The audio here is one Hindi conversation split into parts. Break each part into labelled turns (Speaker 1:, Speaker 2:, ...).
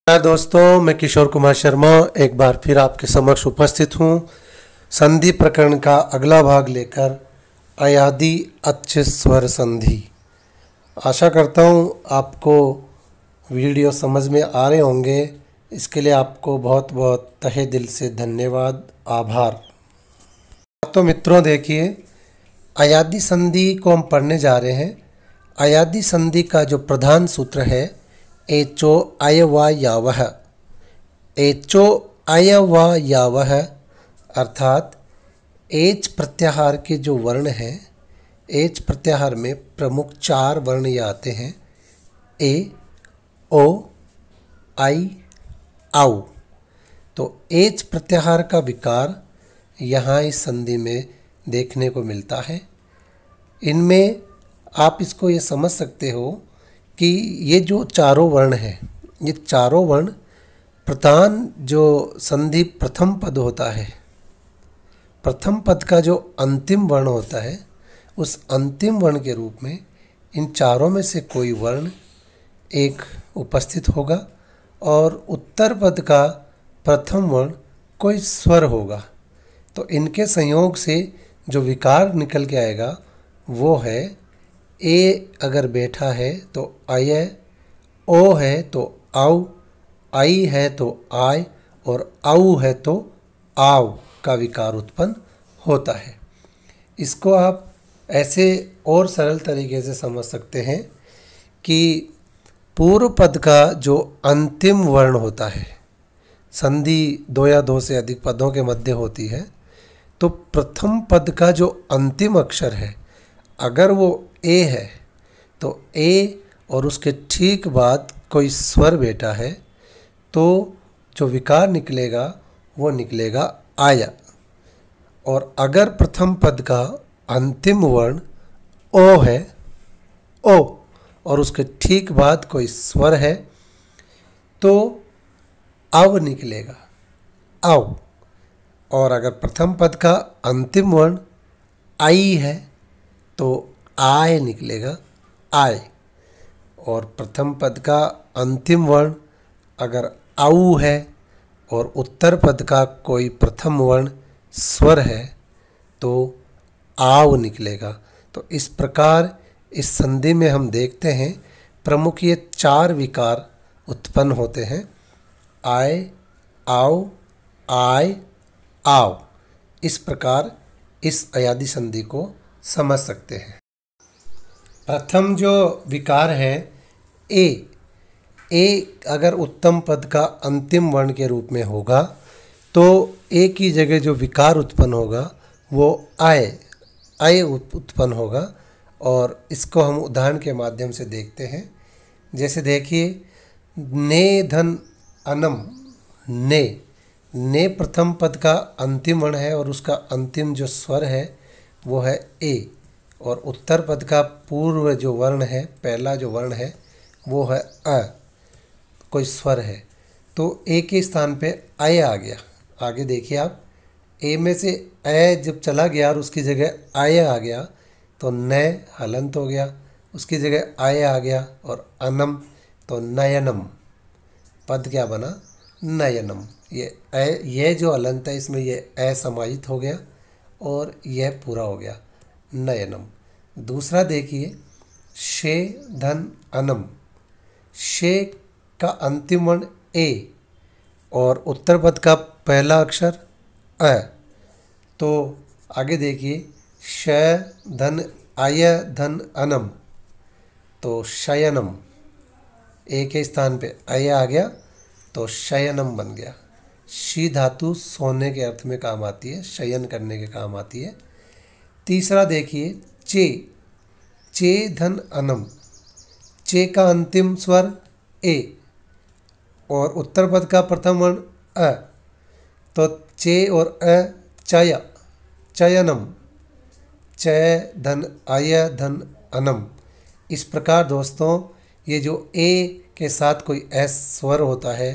Speaker 1: दोस्तों, मैं किशोर कुमार शर्मा एक बार फिर आपके समक्ष उपस्थित हूँ। संधि प्रकरण का अगला भाग लेकर अयादि अच्छ स्वर संधि। आशा करता हूँ आपको वीडियो समझ में आ रहे होंगे। इसके लिए आपको बहुत बहुत तहे दिल से धन्यवाद, आभार। तो मित्रों, देखिए, अयादि संधि को हम पढ़ने जा रहे हैं। अयादि संधि का जो प्रधान सूत्र है एचो अयवा यावह। एचो अयवा यावह अर्थात एच प्रत्याहार के जो वर्ण हैं, एच प्रत्याहार में प्रमुख 4 वर्ण ये आते हैं, ए, ओ, आई, आउ। तो एच प्रत्याहार का विकार यहाँ इस संधि में देखने को मिलता है। इनमें आप इसको ये समझ सकते हो कि ये जो चारों वर्ण हैं, ये चारों वर्ण प्रधान जो संधि प्रथम पद होता है, प्रथम पद का जो अंतिम वर्ण होता है, उस अंतिम वर्ण के रूप में इन चारों में से कोई वर्ण एक उपस्थित होगा और उत्तर पद का प्रथम वर्ण कोई स्वर होगा। तो इनके संयोग से जो विकार निकल के आएगा वो है ए अगर बैठा है तो अय, ओ है तो आउ, आई है तो आय और आउ है तो आव का विकार उत्पन्न होता है। इसको आप ऐसे और सरल तरीके से समझ सकते हैं कि पूर्व पद का जो अंतिम वर्ण होता है, संधि 2 या 2 से अधिक पदों के मध्य होती है, तो प्रथम पद का जो अंतिम अक्षर है अगर वो ए है तो ए और उसके ठीक बाद कोई स्वर बैठा है तो जो विकार निकलेगा वो निकलेगा आया। और अगर प्रथम पद का अंतिम वर्ण ओ है, ओ, और उसके ठीक बाद कोई स्वर है तो अव निकलेगा, अव। और अगर प्रथम पद का अंतिम वर्ण आई है तो आय निकलेगा, आय। और प्रथम पद का अंतिम वर्ण अगर आउ है और उत्तर पद का कोई प्रथम वर्ण स्वर है तो आव निकलेगा। तो इस प्रकार इस संधि में हम देखते हैं प्रमुख ये 4 विकार उत्पन्न होते हैं, आय, आव, आय, आव। इस प्रकार इस अयादि संधि को समझ सकते हैं। प्रथम जो विकार है ए, ए अगर उत्तम पद का अंतिम वर्ण के रूप में होगा तो ए की जगह जो विकार उत्पन्न होगा वो आय, आय उत्पन्न होगा। और इसको हम उदाहरण के माध्यम से देखते हैं। जैसे देखिए, ने धन अनम, ने, ने प्रथम पद का अंतिम वर्ण है और उसका अंतिम जो स्वर है वो है ए, और उत्तर पद का पूर्व जो वर्ण है, पहला जो वर्ण है वो है अ, कोई स्वर है, तो ए के स्थान पे अय आ गया। आगे देखिए आप, ए में से अ जब चला गया और उसकी जगह आय आ गया तो न हलंत हो गया, उसकी जगह आय आ गया, और अनम तो नयनम, पद क्या बना, नयनम। ये जो हलंत है इसमें ये अ समाहित हो गया और यह पूरा हो गया, नयनम। दूसरा देखिए, शे धन अनम, शे का अंतिम वर्ण ए और उत्तर पद का पहला अक्षर अ। तो आगे देखिए, श धन आय धन अनम, तो शयनम, ए के स्थान पे अय आ गया तो शयनम बन गया। शी धातु सोने के अर्थ में काम आती है, शयन करने के काम आती है। तीसरा देखिए, चे, चे धन अनम, चे का अंतिम स्वर ए और उत्तर पद का प्रथम वर्ण अ, तो चे और अ चय, चयनम, चय धन आय धन अनम। इस प्रकार दोस्तों ये जो ए के साथ कोई एस स्वर होता है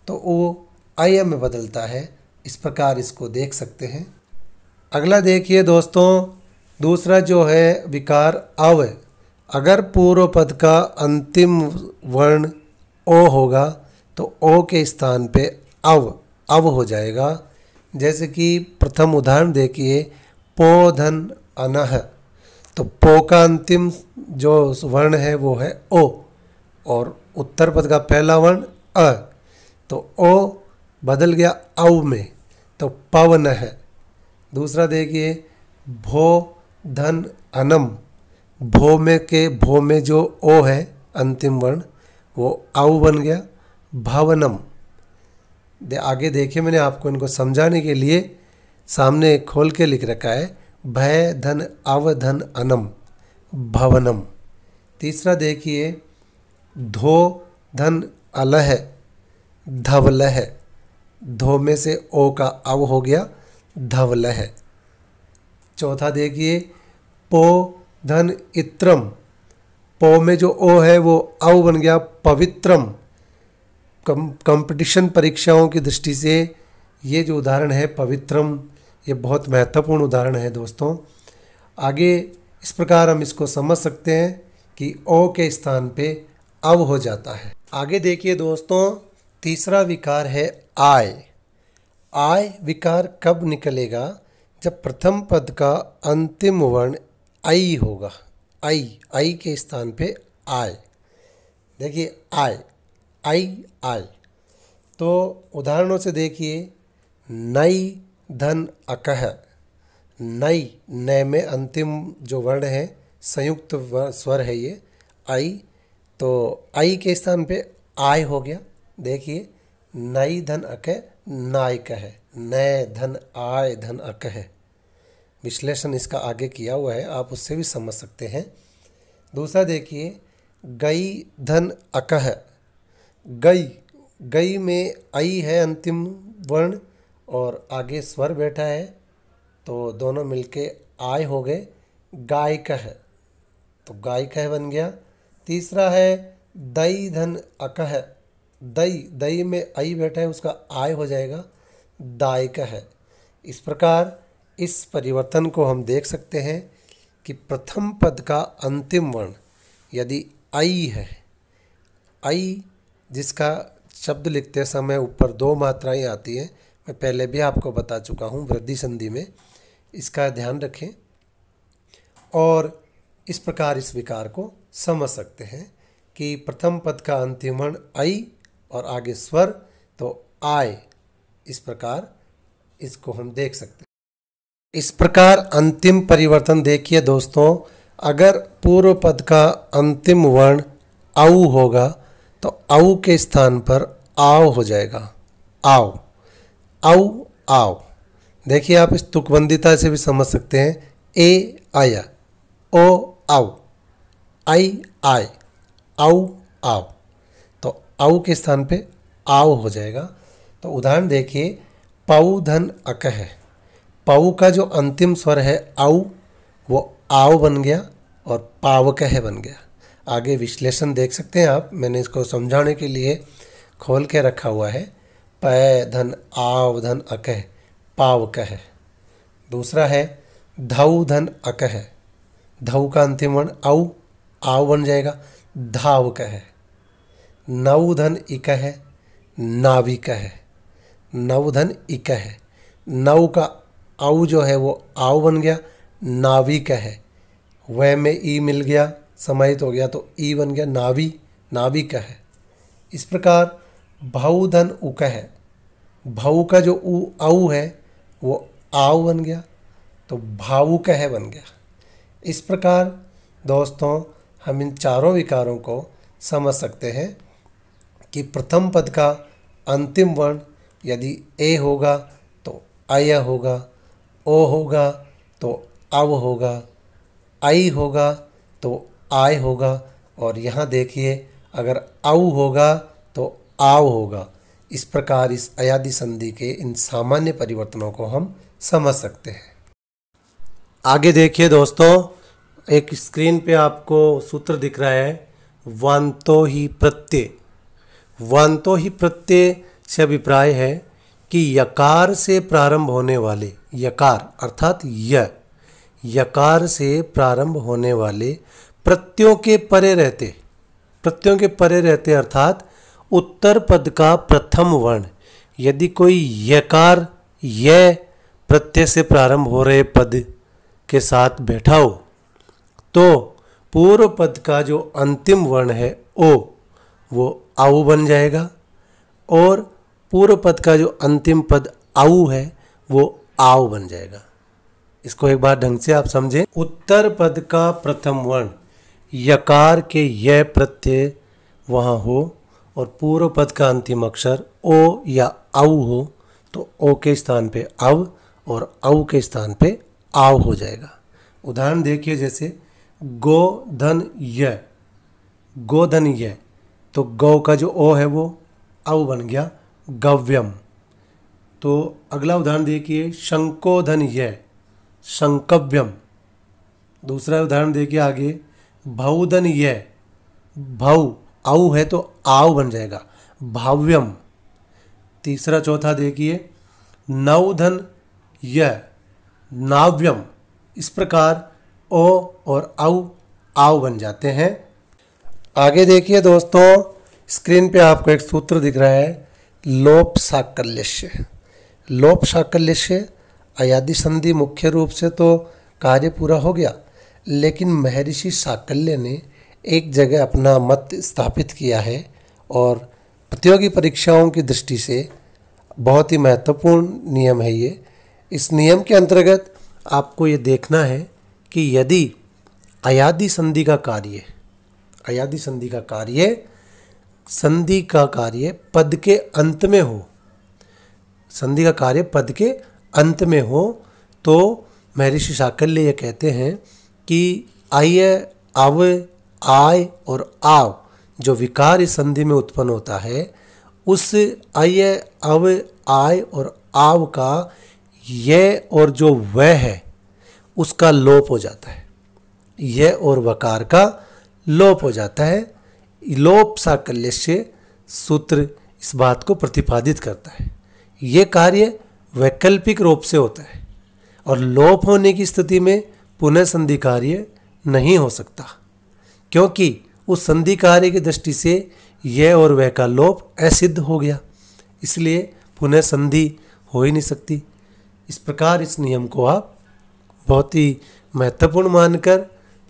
Speaker 1: तो वो आय में बदलता है। इस प्रकार इसको देख सकते हैं। अगला देखिए दोस्तों, दूसरा जो है विकार अव। अगर पूर्व पद का अंतिम वर्ण ओ होगा तो ओ के स्थान पे अव हो जाएगा। जैसे कि प्रथम उदाहरण देखिए, पो धन अनह, तो पो का अंतिम जो वर्ण है वो है ओ, और उत्तर पद का पहला वर्ण अ, तो ओ बदल गया औ में, तो पवन है। दूसरा देखिए, भो धन अनम, भो में जो ओ है अंतिम वर्ण वो औ बन गया भवनम। आगे देखिए, मैंने आपको इनको समझाने के लिए सामने खोल के लिख रखा है, भय धन अव धन अनम भवनम। तीसरा देखिए, धो धन अलह धवलह, धो में से ओ का अव हो गया धवलह। चौथा देखिए, पो धन इत्रम, पो में जो ओ है वो अव बन गया पवित्रम। कंपटीशन परीक्षाओं की दृष्टि से ये जो उदाहरण है पवित्रम, ये बहुत महत्वपूर्ण उदाहरण है दोस्तों। आगे इस प्रकार हम इसको समझ सकते हैं कि ओ के स्थान पे अव हो जाता है। आगे देखिए दोस्तों, तीसरा विकार है आय। आय विकार कब निकलेगा? जब प्रथम पद का अंतिम वर्ण आई होगा। आई के स्थान पे आय। देखिए आई, तो उदाहरणों से देखिए, नई धन अकह, नई, न में अंतिम जो वर्ण है संयुक्त स्वर है ये आई, तो आई के स्थान पे आय हो गया। देखिए, नई धन अकह नायक है, नय धन आय धन अकह। विश्लेषण इसका आगे किया हुआ है, आप उससे भी समझ सकते हैं। दूसरा देखिए, गई धन अकह, गई में आई है अंतिम वर्ण और आगे स्वर बैठा है, तो दोनों मिलके आय हो गए गायकह, तो गायकह बन गया। तीसरा है दई धन अकह, दई में आई बैठा है, उसका आय हो जाएगा दायकह। इस प्रकार इस परिवर्तन को हम देख सकते हैं कि प्रथम पद का अंतिम वर्ण यदि आई है, आई जिसका शब्द लिखते समय ऊपर दो मात्राएं आती हैं, मैं पहले भी आपको बता चुका हूँ वृद्धि संधि में, इसका ध्यान रखें और इस प्रकार इस विकार को समझ सकते हैं कि प्रथम पद का अंतिम वर्ण आई और आगे स्वर तो आय। इस प्रकार इसको हम देख सकते हैं। इस प्रकार अंतिम परिवर्तन देखिए दोस्तों, अगर पूर्व पद का अंतिम वर्ण औ होगा तो औ के स्थान पर आव हो जाएगा, आओ औ आओ। देखिए, आप इस तुकबंदिता से भी समझ सकते हैं, ए आया, ओ आओ, आई आय, औ आओ, तो औ के स्थान पे आव हो जाएगा। तो उदाहरण देखिए, पौ धन अकह, पौ का जो अंतिम स्वर है औ वो आव बन गया और पावकह बन गया। आगे विश्लेषण देख सकते हैं आप, मैंने इसको समझाने के लिए खोल के रखा हुआ है, पै धन आव धन अकह पावकह। दूसरा है धौ धन अकह, धौ का अंतिम वर्ण औ, आव बन जाएगा धावकह। नौ धन इकह नाविकह, नौ धन इकह, नौ का औ जो है वो आव बन गया नाविकह, वह में ई मिल गया समाहित हो गया तो ई बन गया नावी नाविकह। इस प्रकार भौ धन उकह, भौ का जो औ है वो आव बन गया तो भावुकह बन गया। इस प्रकार दोस्तों हम इन चारों विकारों को समझ सकते हैं कि प्रथम पद का अंतिम वर्ण यदि ए होगा तो अय होगा, ओ होगा तो अव होगा, आई होगा तो आय होगा, और यहाँ देखिए अगर औ होगा तो आव होगा। इस प्रकार इस अयादि संधि के इन सामान्य परिवर्तनों को हम समझ सकते हैं। आगे देखिए दोस्तों, एक स्क्रीन पे आपको सूत्र दिख रहा है, वांतो ही प्रत्यय। वांतो ही प्रत्यय से अभिप्राय है कि यकार से प्रारंभ होने वाले, यकार अर्थात यकार से प्रारंभ होने वाले प्रत्ययों के परे रहते, प्रत्ययों के परे रहते अर्थात उत्तर पद का प्रथम वर्ण यदि कोई यकार य प्रत्यय से प्रारंभ हो रहे पद के साथ बैठा हो तो पूर्व पद का जो अंतिम वर्ण है ओ वो आउ बन जाएगा और पूर्व पद का जो अंतिम पद आउ है वो आव बन जाएगा। इसको एक बार ढंग से आप समझें। उत्तर पद का प्रथम वर्ण यकार के य प्रत्यय वहाँ हो और पूर्व पद का अंतिम अक्षर ओ या आउ हो तो ओ के स्थान पे अव और आउ के स्थान पे आव हो जाएगा। उदाहरण देखिए, जैसे गोधन य, गोधन य, तो गौ का जो ओ है वो आउ बन गया गव्यम। तो अगला उदाहरण देखिए, शंकोधन य, शंकव्यम। दूसरा उदाहरण देखिए आगे, भौधन य, भौ आउ है तो आव बन जाएगा भाव्यम। तीसरा चौथा देखिए, नवधन य, नाव्यम। इस प्रकार ओ और आउ आव बन जाते हैं। आगे देखिए दोस्तों, स्क्रीन पे आपको एक सूत्र दिख रहा है, लोप साकल्यस्य। लोप साकल्यस्य अयादि संधि मुख्य रूप से तो कार्य पूरा हो गया, लेकिन महर्षि साकल्य ने एक जगह अपना मत स्थापित किया है और प्रतियोगी परीक्षाओं की दृष्टि से बहुत ही महत्वपूर्ण नियम है ये। इस नियम के अंतर्गत आपको ये देखना है कि यदि अयादि संधि का कार्य, अयादि संधि का कार्य, संधि का कार्य पद के अंत में हो, संधि का कार्य पद के अंत में हो तो महर्षि साकल्य ये कहते हैं कि आय, अव, आय और आव जो विकार इस संधि में उत्पन्न होता है उस आय, अव, आय और आव का ये और जो वह है उसका लोप हो जाता है। यह और वकार का लोप हो जाता है। लोप साकल्य से सूत्र इस बात को प्रतिपादित करता है। ये कार्य वैकल्पिक रूप से होता है और लोप होने की स्थिति में पुनः संधि कार्य नहीं हो सकता, क्योंकि उस संधि कार्य की दृष्टि से यह और वह का लोप असिद्ध हो गया, इसलिए पुनः संधि हो ही नहीं सकती। इस प्रकार इस नियम को आप बहुत ही महत्वपूर्ण मानकर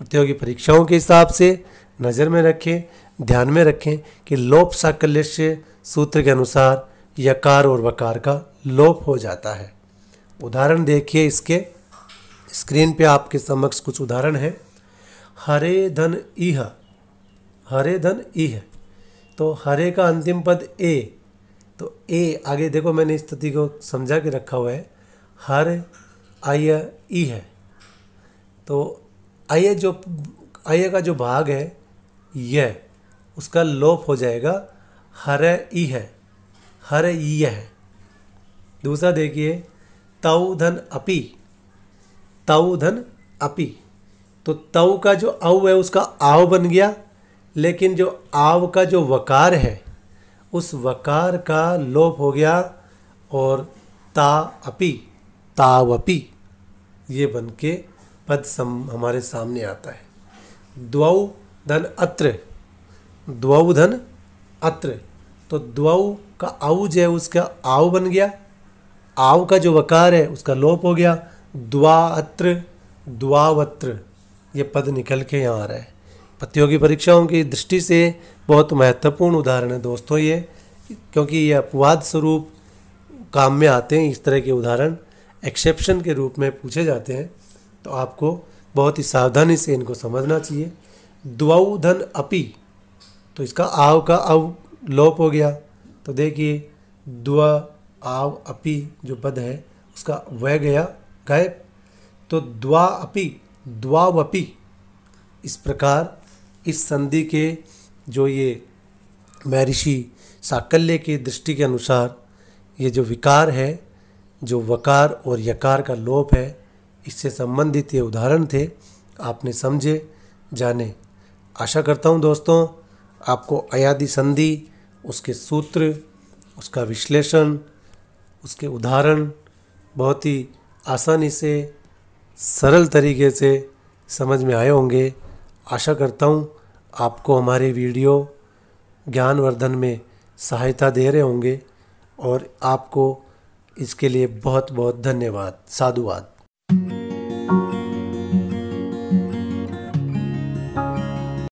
Speaker 1: प्रतियोगी परीक्षाओं के हिसाब से नज़र में रखें, ध्यान में रखें कि लोप साकल्य से सूत्र के अनुसार यकार और वकार का लोप हो जाता है। उदाहरण देखिए, इसके स्क्रीन पे आपके समक्ष कुछ उदाहरण है। हरे धन इह, हरे धन इह, तो हरे का अंतिम पद ए, तो ए आगे देखो मैंने इस स्थिति को समझा के रखा हुआ है, हर आय ई है, तो आय जो आय का जो भाग है यह, उसका लोप हो जाएगा हर ई है, हर ई है। दूसरा देखिए, तौ धन अपि, तौ धन अपि, तो तौ का जो औ है उसका आव बन गया, लेकिन जो आव का जो वकार है उस वकार का लोप हो गया और ता अपि, तावपि ये बन के पद हमारे सामने आता है। द्वौ धन अत्र, द्वौ धन अत्र, तो द्वौ का औ जो है उसका आव बन गया, आव का जो वकार है उसका लोप हो गया, द्वा अत्र, द्वावत्र ये पद निकल के यहाँ आ रहा है। प्रतियोगी परीक्षाओं की दृष्टि से बहुत महत्वपूर्ण उदाहरण है दोस्तों ये, क्योंकि ये अपवाद स्वरूप काम में आते हैं। इस तरह के उदाहरण एक्सेप्शन के रूप में पूछे जाते हैं, तो आपको बहुत ही सावधानी से इनको समझना चाहिए। द्वौ धन अपि, तो इसका आव का अव लोप हो गया, तो देखिए द्व आव अपि जो पद है उसका वह गया गायब, तो द्वा अपि, द्वावपि। इस प्रकार इस संधि के जो ये महर्षि साकल्य की दृष्टि के अनुसार ये जो विकार है, जो वकार और यकार का लोप है, इससे संबंधित ये उदाहरण थे, आपने समझे जाने। आशा करता हूँ दोस्तों आपको अयादि संधि, उसके सूत्र, उसका विश्लेषण, उसके उदाहरण बहुत ही आसानी से सरल तरीके से समझ में आए होंगे। आशा करता हूँ आपको हमारे वीडियो ज्ञानवर्धन में सहायता दे रहे होंगे और आपको इसके लिए बहुत बहुत धन्यवाद। साधुवाद।